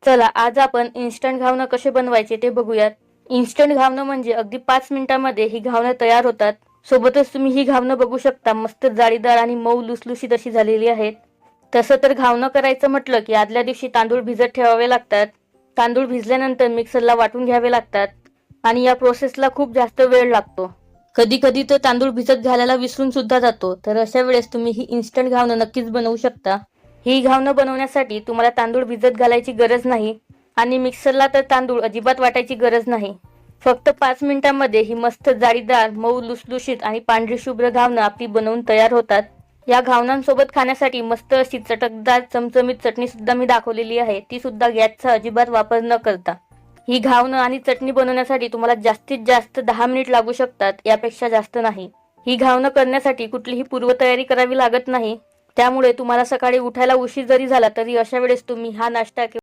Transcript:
चला आज आपण इन्स्टंट घावणं कसे बनवायचे ते बघूयात. इन्स्टंट घावणं म्हणजे अगदी 5 मिनिटांमध्ये ही घावणं तयार होतात. सोबतच तुम्ही ही घावणं बघू शकता, मस्त जाळीदार आणि मऊ लुसलुशीत अशी झालेली आहेत. तसं तर घावणं करायचं म्हटलं की आदल्या दिवशी तांदूळ भिजत ठेवावे लागतात. तांदूळ भिजल्यानंतर मिक्सरला वाटून घ्यावे लागतात आणि या प्रोसेसला खूप जास्त वेळ लागतो. कधी कधी तर तांदूळ भिजत घालायला विसरून सुद्धा जातो. तर अशा वेळेस तुम्ही ही इन्स्टंट घावणं नक्कीच बनवू शकता. ही घावणं बनवण्यासाठी तुम्हाला तांदूळ भिजत घालायची गरज नाही आणि मिक्सरला तर तांदूळ अजिबात वाटायची गरज नाही. फक्त 5 मिनिटांमध्ये ही मस्त जाळीदार, मऊ लुसलुशीत आणि पांढरी शुभ्र घावणं आपली बनवून तयार होतात. या घावणांसोबत खाण्यासाठी मस्त अशी चटकदार चमचमीत चटणी सुद्धा मी दाखवलेली आहे, ती सुद्धा गॅसचा अजिबात वापर न करता. ही घावणं आणि चटणी बनवण्यासाठी तुम्हाला जास्तीत जास्त 10 मिनिट लागू शकतात, यापेक्षा जास्त नाही. ही घावणं करण्यासाठी कुठलीही पूर्वतयारी करावी लागत नाही. त्यामुळे तुम्हाला सकाळी उठायला उशीर जरी झाला तरी अशा वेळेस तुम्ही हा नाश्ता